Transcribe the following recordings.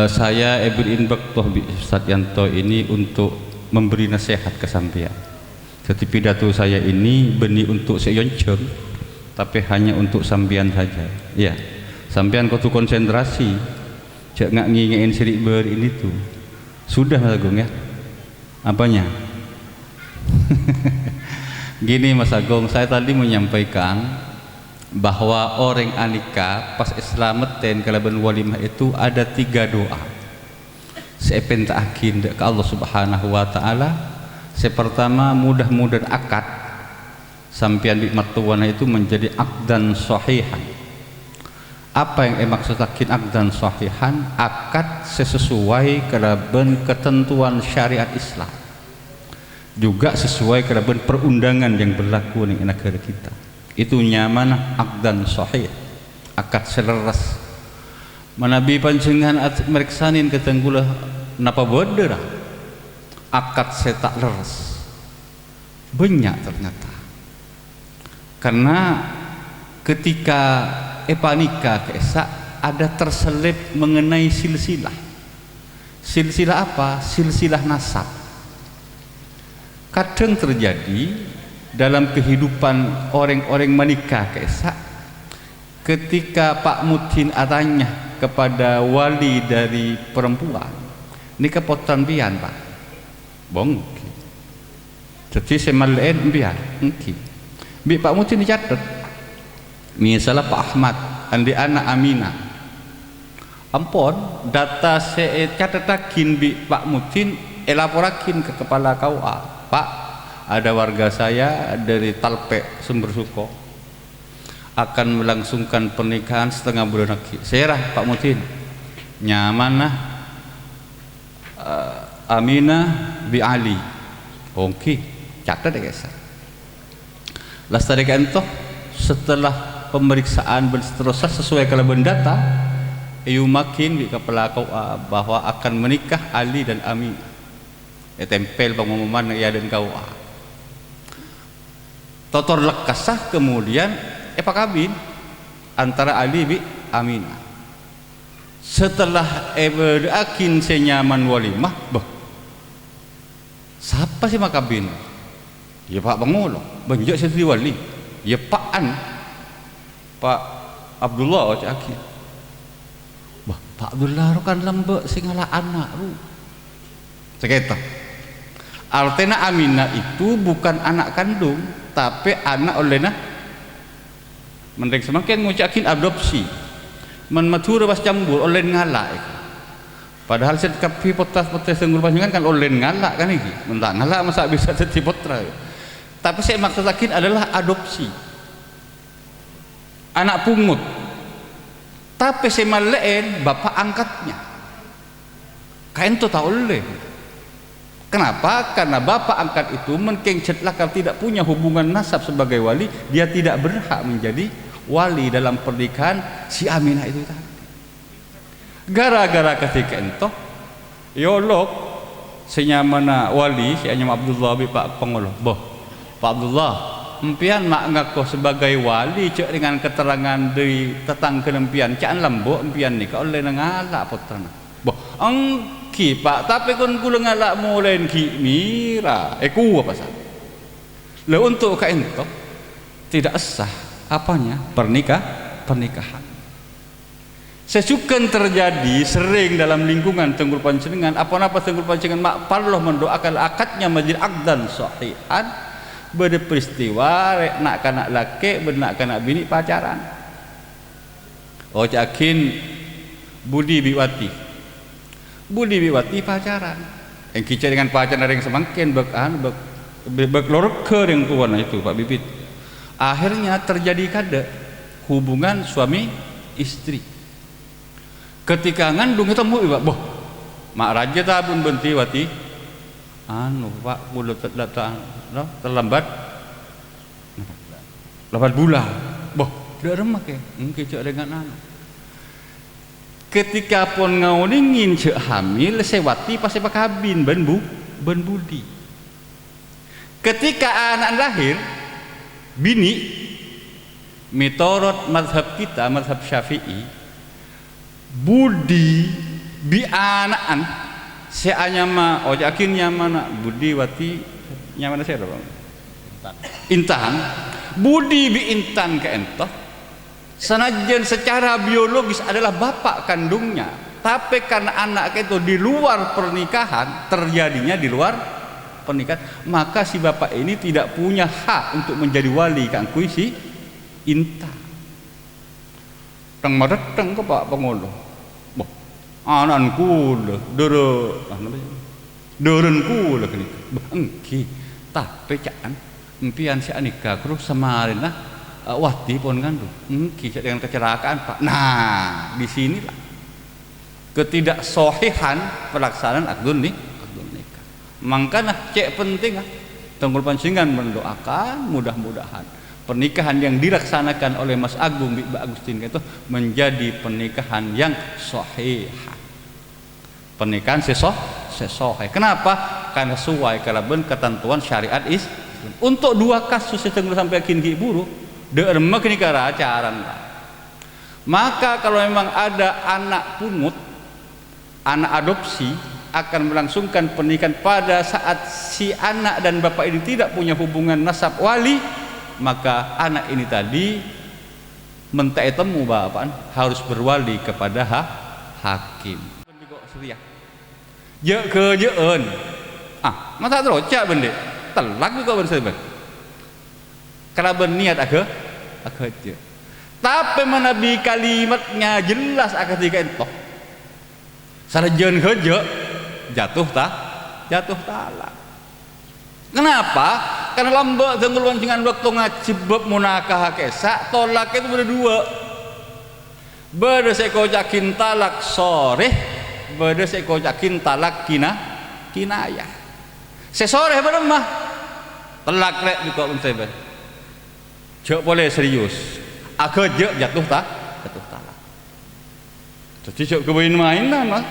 Saya Ebrin Bektoh Ustadz Yanto ini untuk memberi nasihat ke sampean. Jadi pidato saya ini benih untuk seyoncong, tapi hanya untuk sampean saja. Ya, sampean kau tu konsentrasi, cak ngak ngingein sirik ber ini tuh. Sudah Mas Agung ya? Apanya? Gini Mas Agung, saya tadi menyampaikan bahwa orang anika pas islameten kalaban walimah itu ada 3 doa. Saya pentaakin ke Allah Subhanahu wa taala. Pertama, mudah-mudahan akad sampean di mertuana itu menjadi akdan sahihan. Apa yang maksud akdan sahihan? Akad sesuai kalaban ketentuan syariat Islam, juga sesuai kalaban perundangan yang berlaku di negara kita. Itu nyaman akdan sahih, akad seleras. Manabi panjenengan meriksanin ketenggulah napa bodera akad setak leres banyak ternyata. Karena ketika epanika keesa ada terselip mengenai silsilah. Silsilah apa? Silsilah nasab. Kadang terjadi dalam kehidupan orang-orang menikah keesa, ketika Pak Mudin atanya kepada wali dari perempuan, nikah potan pian Pak, bongki. Jadi semalain pian, engki. Bi Pak Mudin dicatat, misalnya Pak Ahmad, andi anak Aminah. Ampun, data saya catatakin bi Pak Mudin, elaporakin ke kepala KUA, Pak. Ada warga saya dari Talpe Sumber Suko akan melangsungkan pernikahan setengah bulan lagi. Saya rah Pak Mudin nyaman Aminah bi Ali. Oke, catat deh guys. Lastari kantoh setelah pemeriksaan berseterusnya sesuai kalaban data, ayu makin di kepala kau bahwa akan menikah Ali dan Aminah. Tempel pengumuman ya dan kau totor lekasah kemudian kawin antara Ali bi Aminah. Setelah akin senyaman walimah, bah siapa sih makabin? Ya Pak Pengulo, banyak sendiri wali. Ya Pak Abdullah oce akin. Bah Pak Abdullah kan lembek singala anak ru. Seketa. Artinya Aminah itu bukan anak kandung, tapi anak olehna mending semakin ngucakin adopsi menmatur pas campur oleh ngalak. Padahal setiap potas tenggul panjangan kan oleh ngalak kan iki. Mentang ngalak masa bisa jadi putra. Tapi saya maksudkan adalah adopsi. Anak pungut. Tapi saya malain bapak angkatnya. Kain tu tak oleh. Kenapa? Karena bapak angkat itu mungkin kalau tidak punya hubungan nasab sebagai wali, dia tidak berhak menjadi wali dalam pernikahan si Aminah itu tadi. Gara-gara ketika itu yolok senyamana wali si Anyam Abdullah bi Pak Pengulo. Boh Pak Abdullah empian mak ngaku sebagai wali cek dengan keterangan dari tetang kenempian cak lembo empian ni ka oleh ngalak putrana. Boh engki Pak, tapi kun kula ngalak mulai ki mira ku apa sah. Lah untuk ka ento tidak sah apanya pernikahan. Sesukan terjadi sering dalam lingkungan tenggul panjenengan apa-apa tenggul panjenengan mak parloh mendoakan akadnya menjadi akdan sahihan berperistiwa nak kanak laki benak kanak bini pacaran. Oh yakin Budi Biwati pacaran. Yang kita dengan pacaran yang semakin berkelorke yang tuan itu Pak Bibit. Akhirnya terjadi kada hubungan suami istri. Ketika ngandung itu mu Pak, boh mak raja tabun benti wati Pak kulo terlambat 8 bulan. Boh dak remak ya mungkin cek dengan anak. Ketika pun ngaulingin cek hamil sewati pasti pakabin ben budi. Ketika anak lahir bini mitorot mazhab kita mazhab Syafi'i budi bi anaan saya nyama ojakin nyamana Budi Wati nyamana saya Bang Intan Budi bi Intan ke entoh sanajan secara biologis adalah bapak kandungnya, tapi karena anak itu di luar pernikahan, terjadinya di luar pernikahan, maka si bapak ini tidak punya hak untuk menjadi wali kang kui si Intan. Teng mareteng ke Pak Pangolo. Boh, ananku le, deureunku le kini. Engki, tapi can impian si Anika terus samarina Wati pun ngandung, dengan kecelakaan Pak. Nah, di sinilah ketidaksohihan pelaksanaan akdun nikah. Makanya cek penting Tunggul Pancingan mendoakan mudah-mudahan pernikahan yang dilaksanakan oleh Mas Agung Mbak Agustin itu menjadi pernikahan yang sohihan. Pernikahan sesohih. Kenapa? Karena sesuai kalaban ketentuan syariat Islam. Untuk dua kasus yang tenggelam sampai kini buru derma kini keracaran. Maka kalau memang ada anak pungut, anak adopsi akan melangsungkan pernikahan pada saat si anak dan bapak ini tidak punya hubungan nasab wali, maka anak ini tadi mentai temu bapak harus berwali kepada hakim. Je ke jeun. Masa terocak bende. Telak juga bersebut. Karena berniat aja. Tapi menabi kalimatnya jelas ketika itu. Sarjan kerja jatuh talak. Kenapa? Karena lambak Tunggul Pancingan waktu ngacibab munakah kesa tolak itu berdua. Beda sekojakin talak sore, beda sekojakin talak kinayah. Sesore beremah telak rek juga unsebe. Jok boleh serius. Agak jatuh talak. Jadi jok kebayin mainan mah.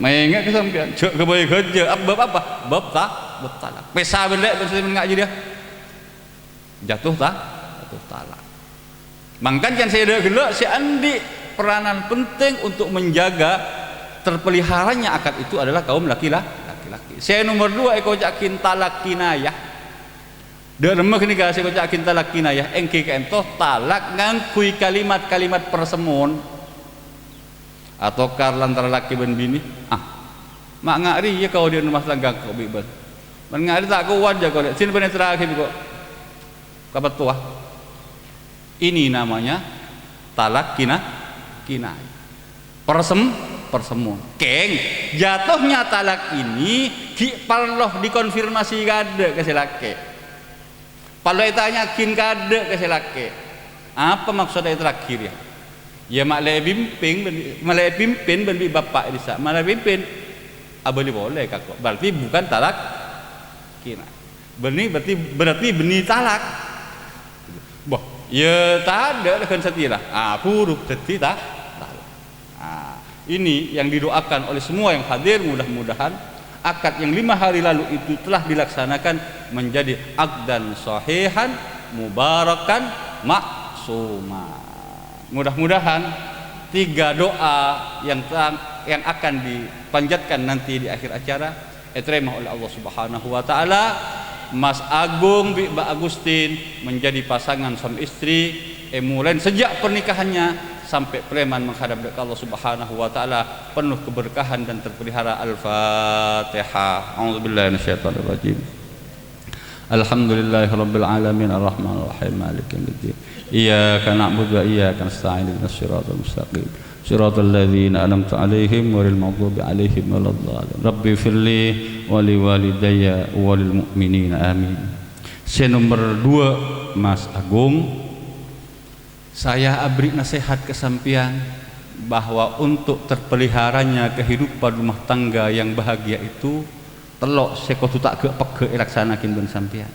Maingat kesampian. Jok kebayin kerja apa? Bab talak. Pesa belek bersih ngaji dia. Jatuh talak. Mangkan kan saya ada gelak si Andi peranan penting untuk menjaga terpeliharanya akad itu adalah kaum laki-laki. Saya nomor 2 ekojakin talak kinayah. Derma kini kasih ekojakin talak kinayah. Engki kentoh talak ngangkui kalimat-kalimat persemun atau karlan laki dan bini. Mak ngari ya kau di rumah tangga kau bibas. Man ngari tak kuat ya kau. Sini benar terakhir kau. Kabat tua. Ini namanya talak kinayah. Persemun. Keng jatuhnya talak ini parloh dikonfirmasi kade ke silake. Parloh itanya kin kade ke silake. Apa maksudnya terakhir ya? Ya malai pimpin ben bapak disa. Malai pimpin abeli boleh kakak. Berarti bukan talak kina. Berarti benih talak. Boh, ya tak ada kan setira. Huruf setira. Ini yang didoakan oleh semua yang hadir, mudah-mudahan akad yang 5 hari lalu itu telah dilaksanakan menjadi akdan sahihan mubarakan maksuma. Mudah-mudahan 3 doa yang akan dipanjatkan nanti di akhir acara diterima oleh Allah Subhanahu wa taala. Mas Agung Mbak Agustin menjadi pasangan suami istri mulai sejak pernikahannya sampai preman menghadap dekat Allah Subhanahu wa taala penuh keberkahan dan terpelihara. Al-Fatihah. A'udzubillahi minasyaitonir rajim. Alhamdulillahirabbil alamin arrahmanir rahim maliki yaumiddin. Iyyaka na'budu wa iyyaka nasta'in ihdinas siratal mustaqim. Siratal ladzina an'amta 'alaihim ghairil maghdubi 'alaihim waladdallin. Rabbi firli wa liwalidayya wa lil mu'minina amin. Nomor 2 Mas Agung, saya beri nasihat kesampian bahwa untuk terpeliharanya kehidupan rumah tangga yang bahagia itu telok sekotu tak peke laksanakin ben sampian.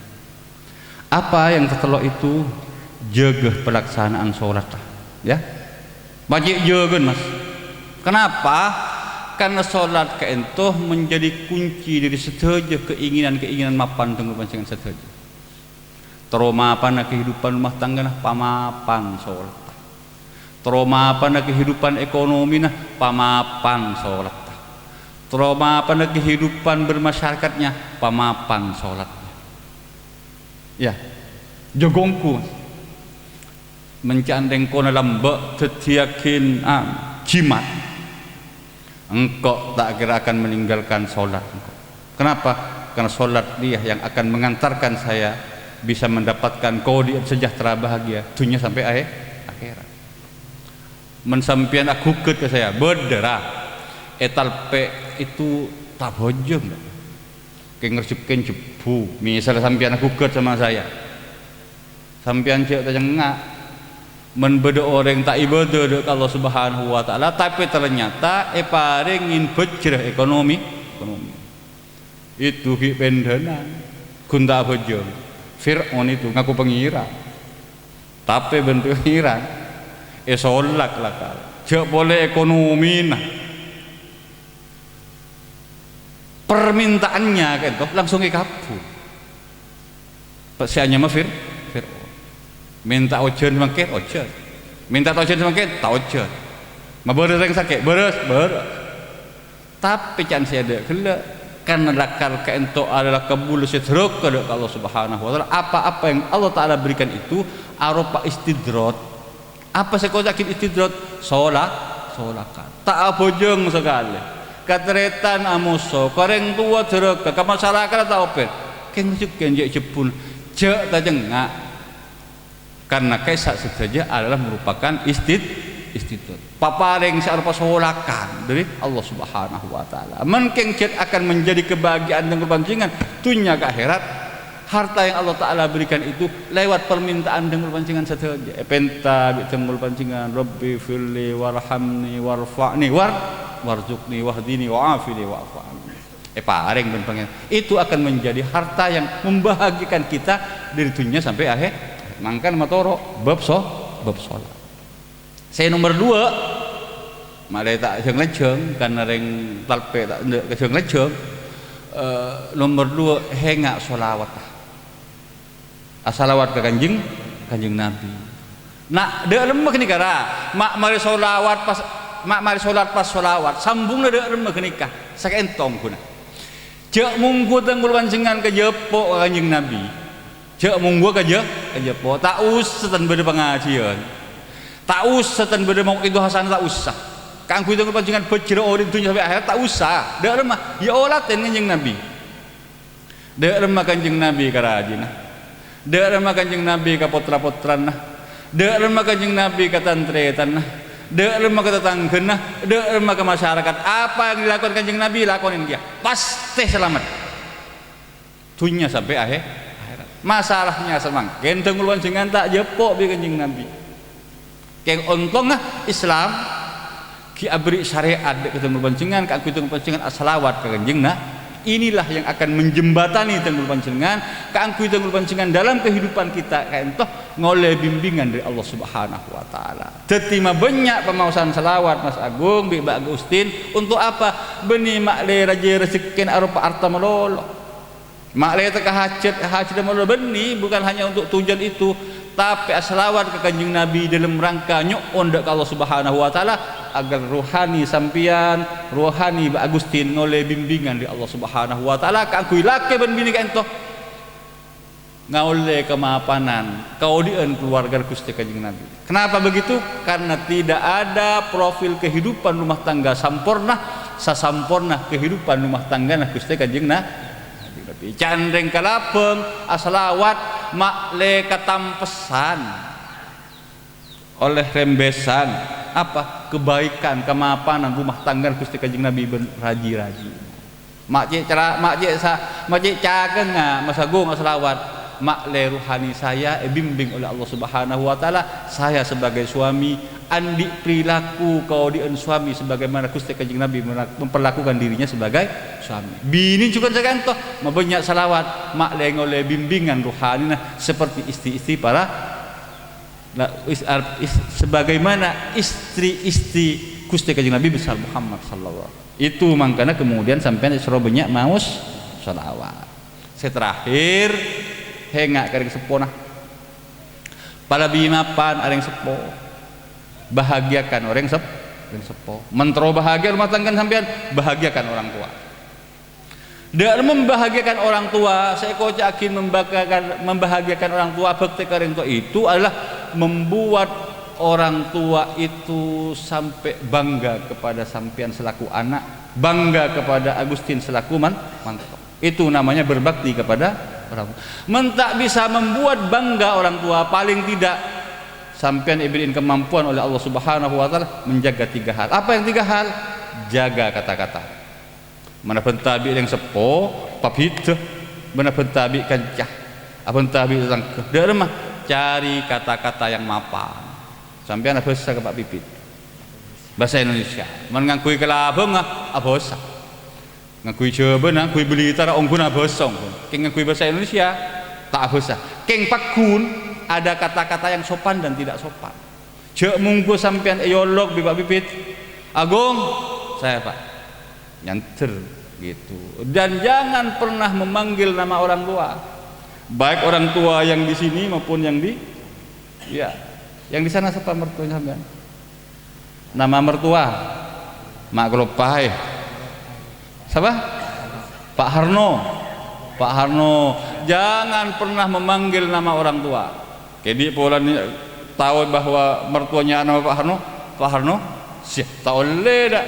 Apa yang tertelok itu jaga pelaksanaan sholat ya. Wajib jaga Mas. Kenapa? Karena sholat keentoh menjadi kunci dari setaja keinginan mapan Tunggul Pancingan setaja. Trauma apa na kehidupan rumah tangga nah pamapan sholat. Trauma apa na kehidupan ekonomi nah pamapan sholat. trauma pada kehidupan bermasyarakatnya pamapan sholatnya. Ya, jogongku mencandeng kona lambak tetiakin jimat engkau tak kira akan meninggalkan sholat engkau. Kenapa? Karena sholat dia yang akan mengantarkan saya bisa mendapatkan kodi sejahtera bahagia dunia sampai akhirat. Mensampian aku ke saya berdera etalpe itu tak bojong kayak ngersipkan jebu misalnya sampian aku ke sama saya sampian cek tak jengak menbeda orang tak ibadah dek Allah Subhanahu wa taala tapi ternyata paringin bejrah ekonomi itu hipendenan gunda bojong Fir'aun itu ngaku pengira tapi bentuk pengiran solak lah cek boleh ekonomi nah permintaannya kan langsung ikabul pasiannya mah Fir'aun minta ojen semakin ojen minta ojen semakin tak ojen mah beres yang sakit beres tapi can saya ada gelak karena lakal keento adalah kabul setruk kepada Allah Subhanahu wa taala apa-apa yang Allah taala berikan itu arupa istidrat apa sekojakin istidrat solakan tak abojong sekali katretan amuso koreng tua jeruk ke masyarakat atau open kenjuk kenjek jepun jek tak jengak karena kesak saja adalah merupakan istidrat paparing searupa solakan dari Allah Subhanahu wa taala mungkin akan menjadi kebahagiaan dan kebancingan dunia ke akhirat harta yang Allah taala berikan itu lewat permintaan dan kebancingan saja penta bitengul pancingan rabbi firli warhamni warfa'ni warzuqni wahdini wa'afini wa'afani paring dan pengen itu akan menjadi harta yang membahagikan kita dari dunia sampai akhir mangkan matoro bab salat saya nomor 2 malai tak jeung lejeng karena reng talpe tak jeung lejeng nomor 2 hengak sholawat asalawat ke kanjeng Nabi nak dek lemah nikah mak mari sholawat pas mak mari sholat pas sholawat sambungna dek lemah nikah sakentong kuna cek munggu tenggul pancingan ke jepo kanjeng Nabi cek munggu ke jepo tak usah tan beda pengajian tak usah tan beda mau itu hasan tak usah kangku tenggul pancingan bejero ori dunya sampai akhir tak usah dek lemah ya olaten kanjeng Nabi dek lemah kanjeng Nabi karajina dek lemah kanjeng Nabi ka putra-putrana dek lemah kanjeng Nabi ka tantretanna dek lemah ke tetanggana dek lemah ke masyarakat apa yang dilakukan kanjeng Nabi lakonin dia pasti selamat dunia sampai akhirat masalahnya semakin tenggul pancingan tak jepok bi kanjeng Nabi keng ontong Islam ki abri syariat dek tenggul pancingan ka tenggul pancingan asalawat ke kanjeng inilah yang akan menjembatani tenggul pancingan kaangkui tenggul pancingan dalam kehidupan kita kaentoh ngoleh bimbingan dari Allah Subhanahu wa taala. Tetima banyak pemausan selawat Mas Agung bi Mbak Agustin untuk apa? Beni makle raja rezekin arupa arta melolo. Makle teka hajat melolo beni bukan hanya untuk tujuan itu tapi selawat ke kanjeng Nabi dalam rangka nyuon dak Allah Subhanahu wa taala agar rohani sampian rohani Mbak Agustin ngoleh bimbingan di Allah Subhanahu wa taala kaangkui lake ben bini kaentoh ngaule kemapanan kaudieun keluarga Gusti kanjeng Nabi. Kenapa begitu? Karena tidak ada profil kehidupan rumah tangga sampurna sasampurna kehidupan rumah tangga Gusti kanjeng Nabi. Candeng kalapeng asalawat makle katampesan oleh rembesan apa kebaikan kemapanan rumah tangga Gusti kanjeng Nabi raji-raji. Makcik cageng Mas Agung asalawat makle ruhani saya bimbing oleh Allah Subhanahu wa taala saya sebagai suami andi perilaku kaudieun suami sebagaimana Gusti kanjeng Nabi memperlakukan dirinya sebagai suami. Bini juga segantoh banyak salawat makle oleh bimbingan ruhani seperti istri-istri para sebagaimana istri-istri Gusti kanjeng Nabi besar Muhammad sallallahu alaihi wasallam. Itu makanya kemudian sampai suruh banyak maus salawat. Saya terakhir hengak kering sepona pala bimapan areng sepo bahagiakan orang ring sepo. Mentro bahagia rumah tangga sampean, bahagiakan orang tua. Dan membahagiakan orang tua, saya yakin membahagiakan orang tua, bakti kering tua itu adalah membuat orang tua itu sampai bangga kepada sampean selaku anak, bangga kepada Agustin selaku mantok. Itu namanya berbakti kepada orang tua. Mentak bisa membuat bangga orang tua, paling tidak sampean diberikan kemampuan oleh Allah Subhanahu wa taala menjaga 3 hal. Apa yang 3 hal? Jaga kata-kata. Mana pentabi yang sepo papit, mana pentabi kancah, apa pentabi tentang dari mah cari kata-kata yang mapan. Sampai anak bahasa ke Pak Pipit bahasa Indonesia mengakui kelabang apa bahasa ngakui coba ngakui beli tara ongkun apa bahasa keng ngakui bahasa Indonesia tak bahasa keng pakun ada kata-kata yang sopan dan tidak sopan. Cek munggu sampean eyolog Pak Pipit Agung saya Pak nyanter gitu. Dan jangan pernah memanggil nama orang tua, baik orang tua yang di sini maupun yang di yang di sana. Siapa mertuanya sampean? Nama mertua Mak Glopai siapa? Pak Harno. Pak Harno, jangan pernah memanggil nama orang tua. Jadi pola tahu bahwa mertuanya nama Pak Harno. Pak Harno siap tahu leda.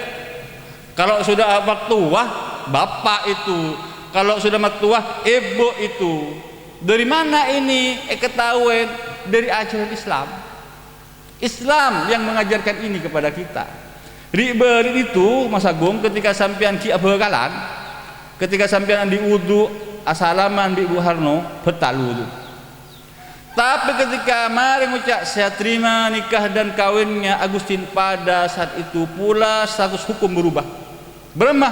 Kalau sudah mertua bapak itu, kalau sudah mertua ibu itu. Dari mana ini? Ketahuan dari ajaran Islam. Islam yang mengajarkan ini kepada kita. Riberin itu Mas Agung, ketika sampean ki abekalan, ketika sampean di wudu asalaman di Ibu Harno betal wudu. Tapi ketika mari ngucap saya terima nikah dan kawinnya Agustin, pada saat itu pula status hukum berubah. Beremah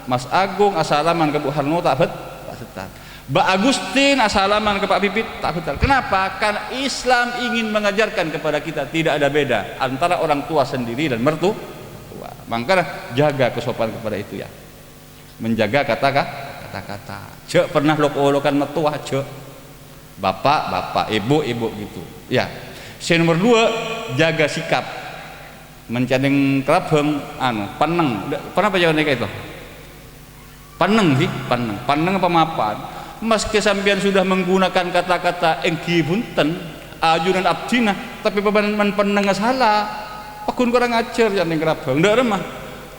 Mas Agung asalaman ke Bu Harno tak betal. Mbak Agustin asalaman ke Pak Pipit tak betal. Kenapa? Karena Islam ingin mengajarkan kepada kita tidak ada beda antara orang tua sendiri dan mertua. Makanya jaga kesopanan kepada itu ya. Menjaga kata-kata. Cek pernah lok-lokan mertua cek. Bapak, ibu gitu. Ya. Yang nomor 2, jaga sikap. Mencadeng kerabeng paneng. Pernah apa jawaban itu? Paneng sih, paneng apa mapan? Meski sampean sudah menggunakan kata-kata engki bunten, ajunan abdina, tapi beban paneng salah. Pakun kurang ajar jandeng kerabeng. Ndak remah.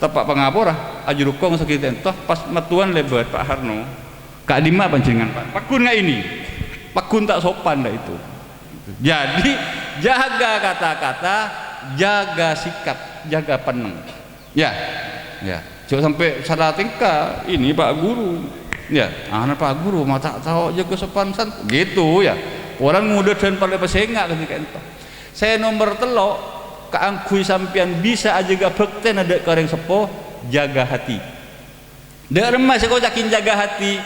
Tepak pangapora, ajurukong sakit entah pas matuan lebat Pak Harno. Kak Dima panjenengan Pak. Pakun enggak ini? Pakun tak sopan dah itu. Jadi jaga kata-kata, jaga sikap, jaga peneng. Ya. Jangan sampai salah tingkah. Ini Pak Guru. Ya, anak Pak Guru mata tahu jaga sopan santun. Gitu ya. Orang muda dan pada pesengak ketika itu. Saya nomor telok keangkui sampean bisa aja gak bekten ada kareng sepo, jaga hati. Dak remah saya kocakin jaga hati.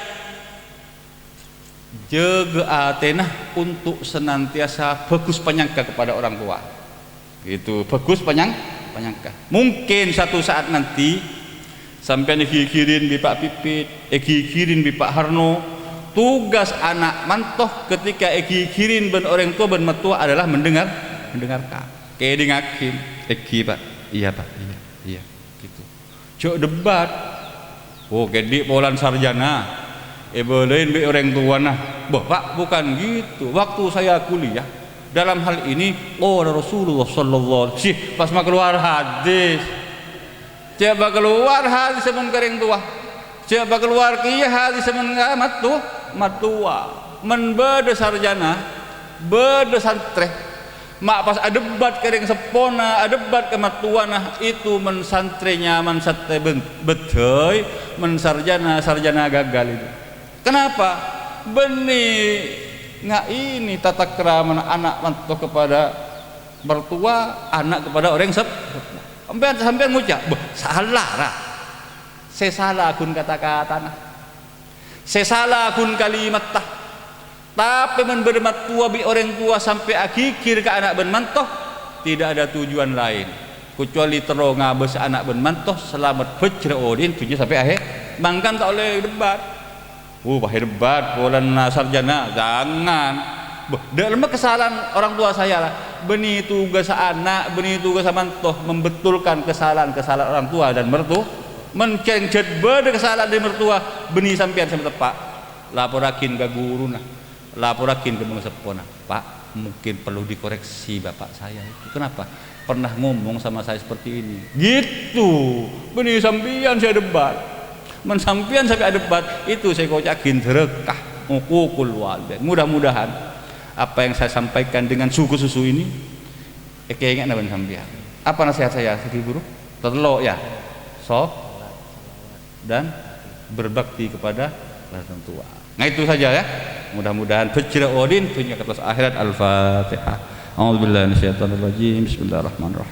Jaga atenah untuk senantiasa bagus penyangka kepada orang tua. Itu bagus penyangka. Mungkin satu saat nanti sampai dikirin di Pak Pipit, dikirin di Pak Harno, tugas anak mantoh ketika dikirin ben orang tua ben mertua adalah mendengarkan. Kayak dengakin, Pak, iya Pak, iya, gitu. Cok debat, gede polan sarjana. Boleh be orang tua nah, Pak bukan gitu. Waktu saya kuliah dalam hal ini, Rasulullah sallallahu alaihi wasallam pas mau keluar hadis, coba keluar hadis semen kering tua, coba keluar kia hadis semen matua, menbeda sarjana, beda santre, mak pas ada debat kering sepona, ada debat kematuana itu mensantrenya mensante betul, mensarjana gagal itu. Kenapa? Benih nggak ini tata kerama anak mantu kepada mertua, anak kepada orang sampai ngucap, salah lah. Saya salah akun kata-kata nah. Saya salah akun kalimat tah. Tapi menbermat tua bi orang tua sampai akhir ke anak ben mantoh tidak ada tujuan lain kecuali terus ngabes anak ben mantoh selamat bejre odin tujuh sampai akhir. Bangkan tak oleh debat. Hebat, polan sarjana, jangan. Dalam kesalahan orang tua saya lah. Benih tugas anak, benih tugas mantoh membetulkan kesalahan-kesalahan orang tua dan mertua, mencengcet beda kesalahan dari mertua, benih sampean sampai tepak. Laporakin ke guru nah, laporakin ke bangsa pokona. Pak, mungkin perlu dikoreksi bapak saya itu. Kenapa? Pernah ngomong sama saya seperti ini. Gitu. Benih sampean saya debat. Mensampian sampai ada debat itu saya kocakin sedekah uququl walidain. Mudah-mudahan apa yang saya sampaikan dengan susu ini keinget naban sampean. Apa nasihat saya sebagai guru? Terlo ya. Dan berbakti kepada orang tua. Nah itu saja ya. Mudah-mudahan fajra odin punya kertas akhirat. Al-Fatihah. A'udzubillahi minasyaitonir rajim. Bismillahirrahmanirrahim.